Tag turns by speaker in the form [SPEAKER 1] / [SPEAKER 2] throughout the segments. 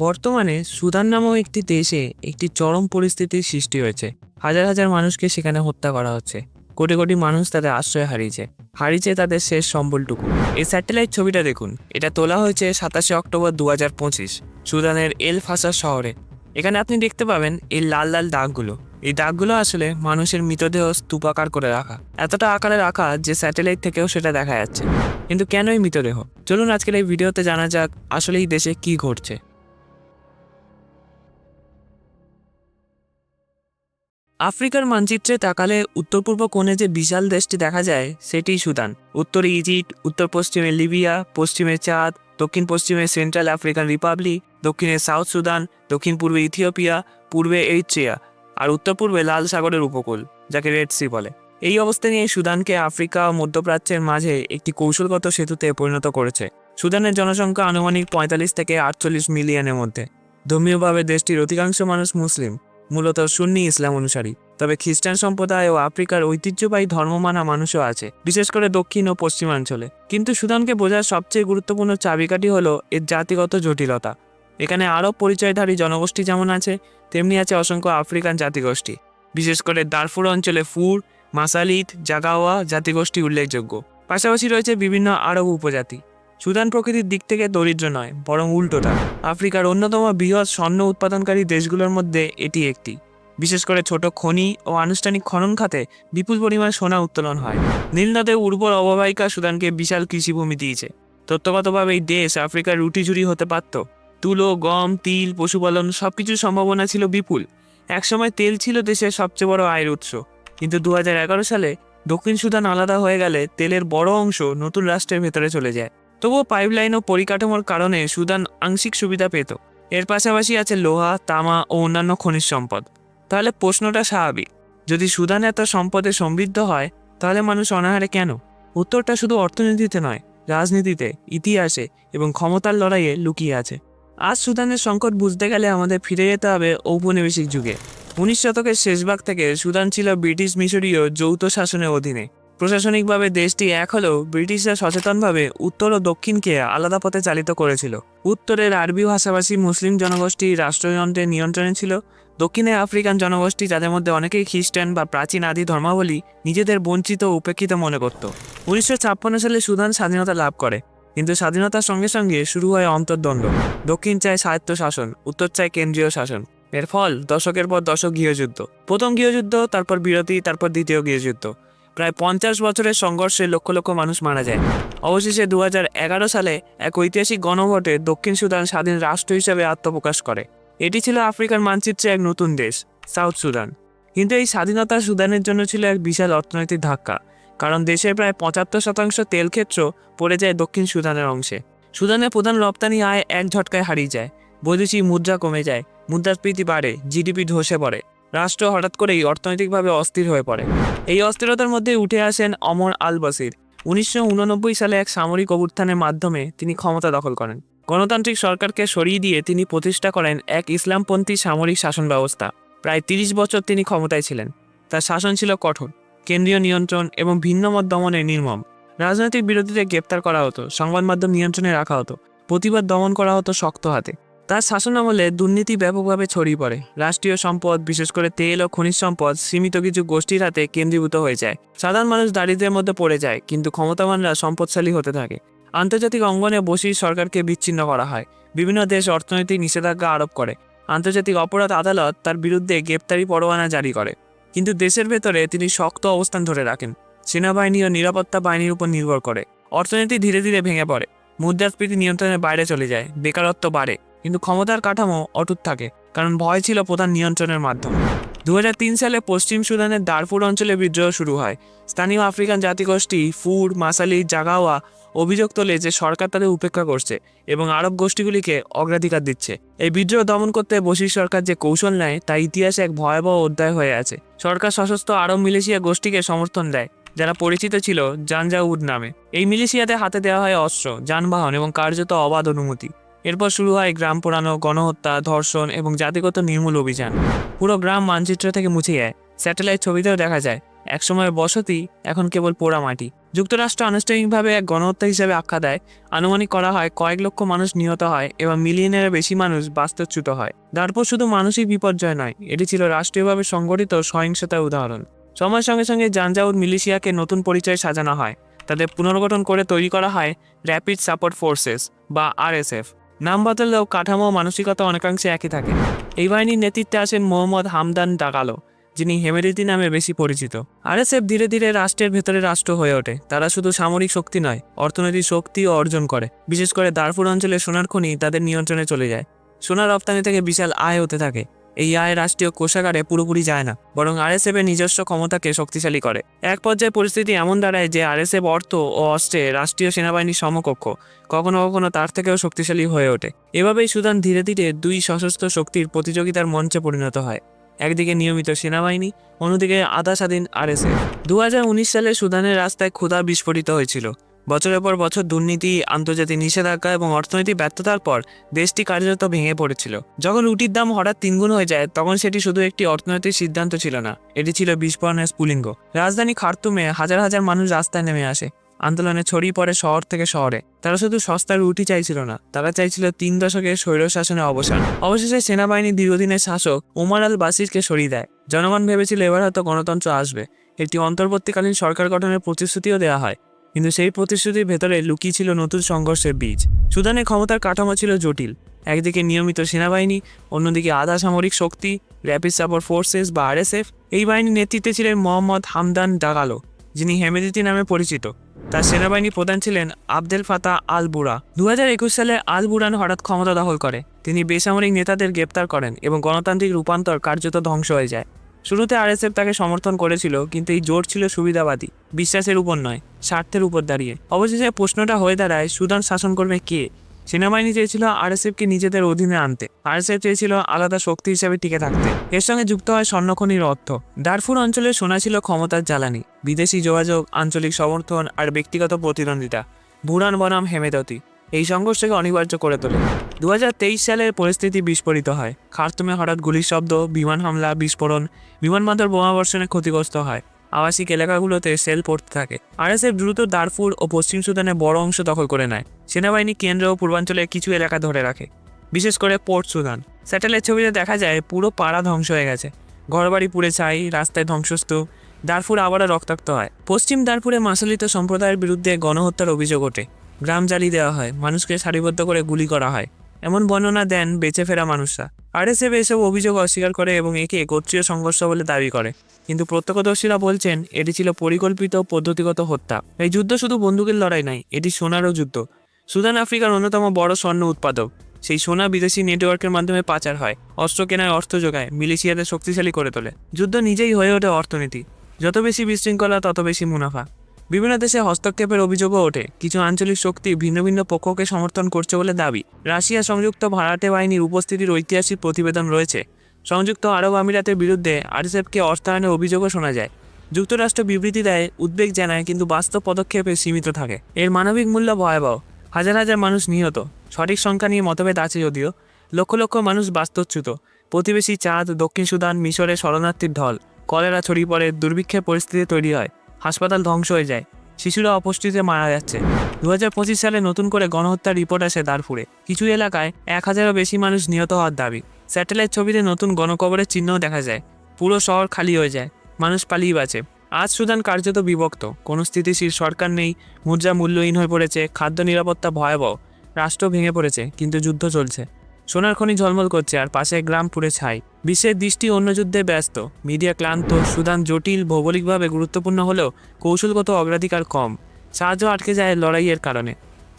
[SPEAKER 1] বর্তমানে সুদান নামক একটি দেশে একটি চরম পরিস্থিতির সৃষ্টি হয়েছে। হাজার হাজার মানুষকে সেখানে হত্যা করা হচ্ছে। কোটি কোটি মানুষ তাদের আশ্রয় হারিয়েছে তাদের শেষ সম্বলটুকু। এই স্যাটেলাইট ছবিটা দেখুন, এটা তোলা হয়েছে 27 অক্টোবর 2025 সুদানের এল ফাসার শহরে। এখানে আপনি দেখতে পাবেন এই লাল লাল দাগগুলো। এই দাগগুলো আসলে মানুষের মৃতদেহ স্তূপাকার করে রাখা, এতটা আকারে রাখা যে স্যাটেলাইট থেকেও সেটা দেখা যাচ্ছে। কিন্তু কেন এই মৃতদেহ? চলুন আজকের এই ভিডিওতে জানা যাক আসলে এই দেশে কি ঘটছে। আফ্রিকার মানচিত্রে তাকালে উত্তর পূর্ব কোণে যে বিশাল দেশটি দেখা যায় সেটি সুদান। উত্তরে ইজিপ্ট, উত্তর পশ্চিমে লিবিয়া, পশ্চিমে চাদ, দক্ষিণ পশ্চিমে সেন্ট্রাল আফ্রিকান রিপাবলিক, দক্ষিণে সাউথ সুদান, দক্ষিণ পূর্বে ইথিওপিয়া, পূর্বে এরিট্রিয়া, আর উত্তর পূর্বে লাল সাগরের উপকূল, যাকে রেড সি বলে। এই অবস্থা নিয়ে সুদানকে আফ্রিকা ও মধ্যপ্রাচ্যের মাঝে একটি কৌশলগত সেতুতে পরিণত করেছে। সুদানের জনসংখ্যা আনুমানিক 45 থেকে 48 মিলিয়নের মধ্যে। ধর্মীয়ভাবে দেশটির অধিকাংশ মানুষ মুসলিম, মূলত সুন্নি ইসলাম অনুসারী। তবে খ্রিস্টান সম্প্রদায় ও আফ্রিকার ঐতিহ্যবাহী ধর্মমানা মানুষও আছে, বিশেষ করে দক্ষিণ ও পশ্চিমাঞ্চলে। কিন্তু সুদানকে বোঝার সবচেয়ে গুরুত্বপূর্ণ চাবিকাঠি হলো এর জাতিগত জটিলতা। এখানে আরব পরিচয়ধারী জনগোষ্ঠী যেমন আছে, তেমনি আছে অসংখ্য আফ্রিকান জাতিগোষ্ঠী। বিশেষ করে দারফুর অঞ্চলে ফুর, মাসালিত, জাগাওয়া জাতিগোষ্ঠী উল্লেখযোগ্য। পাশাপাশি রয়েছে বিভিন্ন আরব উপজাতি। সুদান প্রকৃতির দিক থেকে দরিদ্র নয়, বরং উল্টোটা। আফ্রিকার অন্যতম বৃহৎ স্বর্ণ উৎপাদনকারী দেশগুলোর মধ্যে এটি একটি। বিশেষ করে ছোট খনি ও আনুষ্ঠানিক খনন খাতে বিপুল পরিমাণ সোনা উত্তোলন হয়। নীল নদের উর্বর অববাহিকা সুদানকে বিশাল কৃষিভূমি দিয়েছে। তত্ত্বগতভাবে এই দেশ আফ্রিকার রুটিঝুরি হতে পারত। তুলো, গম, তিল, পশুপালন সবকিছুর সম্ভাবনা ছিল বিপুল। একসময় তেল ছিল দেশের সবচেয়ে বড় আয়ের উৎস। কিন্তু 2011 সালে দক্ষিণ সুদান আলাদা হয়ে গেলে তেলের বড় অংশ নতুন রাষ্ট্রের ভেতরে চলে যায়। তবুও পাইপলাইন ও পরিকাঠামোর কারণে সুদান আংশিক সুবিধা পেত। এর পাশাপাশি আছে লোহা, তামা ও অন্যান্য খনিজ সম্পদ। তাহলে প্রশ্নটা স্বাভাবিক, যদি সুদান এত সম্পদে সমৃদ্ধ হয় তাহলে মানুষ অনাহারে কেন? উত্তরটা শুধু অর্থনীতিতে নয়, রাজনীতিতে, ইতিহাসে এবং ক্ষমতার লড়াইয়ে লুকিয়ে আছে। আজ সুদানের সংকট বুঝতে গেলে আমাদের ফিরে যেতে হবে ঔপনিবেশিক যুগে। 19 শতকের শেষভাগ থেকে সুদান ছিল ব্রিটিশ মিশরীয় যৌথ শাসনের অধীনে। প্রশাসনিকভাবে দেশটি এক হলেও ব্রিটিশরা সচেতনভাবে উত্তর ও দক্ষিণকে আলাদা পথে চালিত করেছিল। উত্তরের আরবি ভাষাভাষী মুসলিম জনগোষ্ঠী রাষ্ট্রযন্ত্রের নিয়ন্ত্রণে ছিল। দক্ষিণে আফ্রিকান জনগোষ্ঠী, যাদের মধ্যে অনেকেই খ্রিস্টান বা প্রাচীন আদি ধর্মাবলী, নিজেদের বঞ্চিত ও উপেক্ষিত মনে করত। 1956 সালে সুদান স্বাধীনতা লাভ করে, কিন্তু স্বাধীনতার সঙ্গে সঙ্গে শুরু হয় অন্তর্দ্বন্দ্ব। দক্ষিণ চায় স্বায়ত্ত শাসন, উত্তর চায় কেন্দ্রীয় শাসন। এর ফল দশকের পর দশক গৃহযুদ্ধ। প্রথম গৃহযুদ্ধ, তারপর বিরতি, তারপর দ্বিতীয় গৃহযুদ্ধ। প্রায় 50 বছরের সংঘর্ষে লক্ষ লক্ষ মানুষ মারা যায়। অবশেষে 2011 সালে এক ঐতিহাসিক গণভোটে দক্ষিণ সুদান স্বাধীন রাষ্ট্র হিসেবে আত্মপ্রকাশ করে। এটি ছিল আফ্রিকার মানচিত্রে এক নতুন দেশ, সাউথ সুদান। কিন্তু এই স্বাধীনতা সুদানের জন্য ছিল এক বিশাল অর্থনৈতিক ধাক্কা, কারণ দেশের প্রায় 75% তেল ক্ষেত্র পড়ে যায় দক্ষিণ সুদানের অংশে। সুদানের প্রধান রপ্তানি আয় এক ঝটকায় হারিয়ে যায়। বৈদেশিক মুদ্রা কমে যায়, মুদ্রাস্ফীতি বাড়ে, জিডিপি ধসে পড়ে। রাষ্ট্র হঠাৎ করেই অর্থনৈতিকভাবে অস্থির হয়ে পড়ে। এই অস্থিরতার মধ্যে উঠে আসেন ওমর আল বশির। 1989 সালে এক সামরিক অভ্যুত্থানের মাধ্যমে তিনি ক্ষমতা দখল করেন। গণতান্ত্রিক সরকারকে সরিয়ে দিয়ে তিনি প্রতিষ্ঠা করেন এক ইসলামপন্থী সামরিক শাসন ব্যবস্থা। প্রায় 30 বছর তিনি ক্ষমতায় ছিলেন। তার শাসন ছিল কঠোর, কেন্দ্রীয় নিয়ন্ত্রণ এবং ভিন্নমত দমনে নির্মম। রাজনৈতিক বিরোধীদের গ্রেপ্তার করা হতো, সংবাদ মাধ্যম নিয়ন্ত্রণে রাখা হতো, প্রতিবাদ দমন করা হতো শক্ত হাতে। তার শাসনামলে দুর্নীতি ব্যাপকভাবে ছড়িয়ে পড়ে। রাষ্ট্রীয় সম্পদ, বিশেষ করে তেল ও খনিজ সম্পদ, সীমিত কিছু গোষ্ঠীর হাতে কেন্দ্রীভূত হয়ে যায়। সাধারণ মানুষ দারিদ্র্যের মধ্যে পড়ে যায়, কিন্তু ক্ষমতাবানরা সম্পদশালী হতে থাকে। আন্তর্জাতিক অঙ্গনে বশির সরকারকে বিচ্ছিন্ন করা হয়। বিভিন্ন দেশ অর্থনৈতিক নিষেধাজ্ঞা আরোপ করে। আন্তর্জাতিক অপরাধ আদালত তার বিরুদ্ধে গ্রেপ্তারি পরোয়ানা জারি করে। কিন্তু দেশের ভেতরে তিনি শক্ত অবস্থান ধরে রাখেন। সেনাবাহিনী ও নিরাপত্তা বাহিনীর উপর নির্ভর করে। অর্থনীতি ধীরে ধীরে ভেঙে পড়ে, মুদ্রাস্ফীতি নিয়ন্ত্রণের বাইরে চলে যায়, বেকারত্ব বাড়ে। কিন্তু ক্ষমতার কাঠামো অটুট থাকে, কারণ ভয় ছিল প্রধান নিয়ন্ত্রণের মাধ্যম। 2003 সালে পশ্চিম সুদানের দারফুর অঞ্চলে বিদ্রোহ শুরু হয়। স্থানীয় আফ্রিকান জাতিগোষ্ঠী ফুর, মাসালি, জাগাওয়া অভিযোগ তোলে যে সরকার তাদের উপেক্ষা করছে এবং আরব গোষ্ঠীগুলিকে অগ্রাধিকার দিচ্ছে। এই বিদ্রোহ দমন করতে বশির সরকার যে কৌশল নেয় তা ইতিহাসে এক ভয়াবহ অধ্যায় হয়ে আছে। সরকার সশস্ত্র আরব মিলিশিয়া গোষ্ঠীকে সমর্থন দেয়, যারা পরিচিত ছিল জানজাউদ নামে। এই মিলিশিয়াদের হাতে দেওয়া হয় অস্ত্র, যানবাহন এবং কার্যত অবাধ অনুমতি। এরপর শুরু হয় গ্রাম পোড়ানো, গণহত্যা, ধর্ষণ এবং জাতিগত নির্মূল অভিযান। পুরো গ্রাম মানচিত্র থেকে মুছে যায়। স্যাটেলাইট ছবিতেও দেখা যায় একসময়ের বসতি এখন কেবল পোড়ামাটি। যুক্তরাষ্ট্র আনুষ্ঠানিকভাবে এক গণহত্যা হিসেবে আখ্যা দেয়। আনুমানিক করা হয় কয়েক লক্ষ মানুষ নিহত হয় এবং মিলিয়নেরও বেশি মানুষ বাস্তুচ্যুত হয়। দারপুর শুধু মানসিক বিপর্যয় নয়, এটি ছিল রাষ্ট্রীয়ভাবে সংগঠিত সহিংসতার উদাহরণ। সময়ের সঙ্গে সঙ্গে জানজাউদ মিলিশিয়াকে নতুন পরিচয় সাজানো হয়। তাদের পুনর্গঠন করে তৈরি করা হয় র্যাপিড সাপোর্ট ফোর্সেস বা RSF। নাম বদলেও কাঠামো মানসিকতা অনেকাংশে একই থাকে। এই বাহিনীর নেতৃত্বে আসেন মোহাম্মদ হামদান দাগালো, যিনি হেমেদিতি নামে বেশি পরিচিত। RSF ধীরে ধীরে রাষ্ট্রের ভেতরে রাষ্ট্র হয়ে ওঠে। তারা শুধু সামরিক শক্তি নয়, অর্থনৈতিক শক্তিও অর্জন করে। বিশেষ করে দারফুর অঞ্চলে সোনার খনি তাদের নিয়ন্ত্রণে চলে যায়। সোনা রপ্তানি থেকে বিশাল আয় হতে থাকে। এই আয় রাষ্ট্রীয় কোষাগারে পুরোপুরি যায় না, বরং RSF এর নিজস্ব ক্ষমতাকে শক্তিশালী করে। এক পর্যায়ে পরিস্থিতি এমন দাঁড়ায় যে RSF অর্থ ও অস্ত্রে রাষ্ট্রীয় সেনাবাহিনীর সমকক্ষ, কখনো কখনো তার থেকেও শক্তিশালী হয়ে ওঠে। এভাবেই সুদান ধীরে ধীরে দুই সশস্ত্র শক্তির প্রতিযোগিতার মঞ্চে পরিণত হয়। একদিকে নিয়মিত সেনাবাহিনী, অন্যদিকে আধা স্বাধীন RSF। 2019 সালে সুদানের রাস্তায় ক্ষুধা বিস্ফোরিত হয়েছিল। বছরের পর বছর দুর্নীতি, আন্তর্জাতিক নিষেধাজ্ঞা এবং অর্থনৈতিক ব্যর্থতার পর দেশটি কার্যত ভেঙে পড়েছিল। যখন রুটির দাম হঠাৎ 3 গুণ হয়ে যায়, তখন সেটি শুধু একটি অর্থনৈতিক সিদ্ধান্ত ছিল না, এটি ছিল বিস্ফোরণের স্ফুলিঙ্গ। রাজধানী খার্তুমে হাজার হাজার মানুষ রাস্তায় নেমে আসে। আন্দোলনে ছড়িয়ে পড়ে শহর থেকে শহরে। তারা শুধু সস্তা রুটি চাইছিল না, তারা চাইছিল 3 দশকের স্বৈরশাসনের অবসান। অবশেষে সেনাবাহিনী দীর্ঘদিনের শাসক ওমর আল বাশিরকে সরিয়ে দেয়। জনগণ ভেবেছিল এবার হয়তো গণতন্ত্র আসবে। একটি অন্তর্বর্তীকালীন সরকার গঠনের প্রতিশ্রুতিও দেওয়া হয়, কিন্তু সেই প্রতিশ্রুতির ভেতরে লুকিয়ে ছিল নতুন সংঘর্ষের বীজ। সুদানের ক্ষমতার কাঠামো ছিল জটিল। একদিকে নিয়মিত সেনাবাহিনী, অন্যদিকে আধা সামরিক শক্তি, র্যাপিড সাপোর্ট ফোর্সেস বা RSF। এই বাহিনীর নেতৃত্বে ছিলেন মোহাম্মদ হামদান দাগালো, যিনি হেমেদিতি নামে পরিচিত। তার সেনাবাহিনী প্রধান ছিলেন আবদেল ফাতাহ আল বুরা। 2021 সালে আল বুরান হঠাৎ ক্ষমতা দখল করে। তিনি বেসামরিক নেতাদের গ্রেপ্তার করেন এবং গণতান্ত্রিক রূপান্তর কার্যত ধ্বংস হয়ে যায়। শুরুতে RSF তাকে সমর্থন করেছিল, কিন্তু এই জোট ছিল সুবিধাবাদী, বিশ্বাসের উপর নয়, স্বার্থের উপর দাঁড়িয়ে। অবশেষে প্রশ্নটা হয়ে দাঁড়ায়, সুদান শাসন করবে কে? সেনাবাহিনী চেয়েছিল RSFকে নিজেদের অধীনে আনতে, RSF চেয়েছিল আলাদা শক্তি হিসেবে টিকে থাকতে। এর সঙ্গে যুক্ত হয় স্বর্ণখনির অর্থ। দারফুর অঞ্চলে সোনা ছিল ক্ষমতার জ্বালানি, বিদেশি যোগাযোগ, আঞ্চলিক সমর্থন আর ব্যক্তিগত প্রতিদ্বন্দ্বিতা। বুরান বনাম হেমেদতি এই সংঘর্ষকে অনিবার্য করে তোলে। 2023 সালের পরিস্থিতি বিস্ফোরিত হয়। খার্তুমে হঠাৎ গুলির শব্দ, বিমান হামলা, বিস্ফোরণ, বিমানবন্দর বোমাবর্ষণে ক্ষতিগ্রস্ত হয়। আবাসিক এলাকাগুলোতে সেল পড়তে থাকে। RSF দ্রুত দারফুর ও পশ্চিম সুদানের বড় অংশ দখল করে নেয়। সেনাবাহিনী কেন্দ্র ও পূর্বাঞ্চলের কিছু এলাকা ধরে রাখে, বিশেষ করে পোর্ট সুদান। স্যাটেলাইট ছবিতে দেখা যায় পুরো পাড়া ধ্বংস হয়ে গেছে, ঘরবাড়ি পুড়ে ছাই, রাস্তায় ধ্বংসস্তূপ। দারফুর আবারও রক্তাক্ত হয়। পশ্চিম দারফুরে মাসালিত সম্প্রদায়ের বিরুদ্ধে গণহত্যার অভিযোগ ওঠে। গ্রাম জ্বালিয়ে দেওয়া হয়, মানুষকে সারিবদ্ধ করে গুলি করা হয়, এমন বর্ণনা দেন বেঁচে ফেরা মানুষরা। RSF এসব অভিযোগ অস্বীকার করে এবং একে গোত্রীয় সংঘর্ষ বলে দাবি করে, কিন্তু প্রত্যক্ষদর্শীরা বলছেন এটি ছিল পরিকল্পিত পদ্ধতিগত হত্যা। এই যুদ্ধ শুধু বন্দুকের লড়াই নয়, এটি সোনারও যুদ্ধ। সুদান আফ্রিকার অন্যতম বড় স্বর্ণ উৎপাদক। সেই সোনা বিদেশি নেটওয়ার্কের মাধ্যমে পাচার হয়, অস্ত্র কেনায় অর্থ যোগায়, মিলিশিয়াদের শক্তিশালী করে তোলে। যুদ্ধ নিজেই হয়ে ওঠে অর্থনীতি। যত বেশি বিশৃঙ্খলা, তত বেশি মুনাফা। বিভিন্ন দেশে হস্তক্ষেপের অভিযোগও ওঠে। কিছু আঞ্চলিক শক্তি ভিন্ন ভিন্ন পক্ষকে সমর্থন করছে বলে দাবি। রাশিয়া সংযুক্ত ভাড়াটে বাহিনীর উপস্থিতির ঐতিহাসিক প্রতিবেদন রয়েছে। সংযুক্ত আরব আমিরাতের বিরুদ্ধে RSFকে অর্থায়নের অভিযোগও শোনা যায়। যুক্তরাষ্ট্র বিবৃতি দেয়, উদ্বেগ জানায়, কিন্তু বাস্তব পদক্ষেপে সীমিত থাকে। এর মানবিক মূল্য ভয়াবহ। হাজার হাজার মানুষ নিহত, সঠিক সংখ্যা নিয়ে মতভেদ আছে যদিও। লক্ষ লক্ষ মানুষ বাস্তুচ্যুত। প্রতিবেশী চাঁদ, দক্ষিণ সুদান, মিশরে শরণার্থীর ঢল। কলেরা ছড়িয়ে পড়ে, দুর্ভিক্ষের পরিস্থিতি তৈরি হয়, হাসপাতাল ধ্বংস হয়ে যায়, শিশুরা অপুষ্টিতে মারা যাচ্ছে। 2025 সালে নতুন করে গণহত্যার রিপোর্ট আসে দারফুরে। কিছু এলাকায় 1000-এরও বেশি মানুষ নিহত হওয়ার দাবি। স্যাটেলাইট ছবিতে নতুন গণকবরের চিহ্নও দেখা যায়। পুরো শহর খালি হয়ে যায়, মানুষ পালিয়ে বাঁচে। আজ সুদান কার্যত বিভক্ত, কোনো স্থিতিশীল সরকার নেই, মুদ্রা মূল্যহীন হয়ে পড়েছে, খাদ্য নিরাপত্তা ভয়াবহ। রাষ্ট্র ভেঙে পড়েছে, কিন্তু যুদ্ধ চলছে। সোনার খনি ঝলমল করছে আর পাশে গ্রাম পুড়ে ছাই। বিশ্বের দৃষ্টি অন্য যুদ্ধে ব্যস্ত, মিডিয়া ক্লান্ত। সুদান জটিল, ভৌগোলিকভাবে গুরুত্বপূর্ণ হলেও কৌশলগত অগ্রাধিকার কম। সাহায্য আটকে যায় লড়াইয়ের কারণে।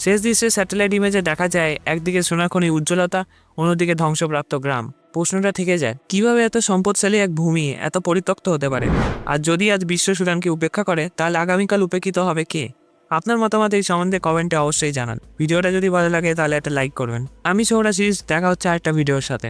[SPEAKER 1] শেষ দৃশ্যে স্যাটেলাইট ইমেজে দেখা যায় একদিকে সোনার খনির উজ্জ্বলতা, অন্যদিকে ধ্বংসপ্রাপ্ত গ্রাম। প্রশ্নটা থেকে যায়, কিভাবে এত সম্পদশালী এক ভূমি এত পরিত্যক্ত হতে পারে? আর যদি আজ বিশ্ব সুদানকে উপেক্ষা করে, তাহলে আগামীকাল উপেক্ষিত হবে কে? আপনার মতামত এই সম্বন্ধে কমেন্টে অবশ্যই জানান। ভিডিওটা যদি ভালো লাগে তাহলে একটা লাইক করবেন। আমি সৌরাশিস, দেখা হচ্ছে আরেকটা ভিডিওর সাথে।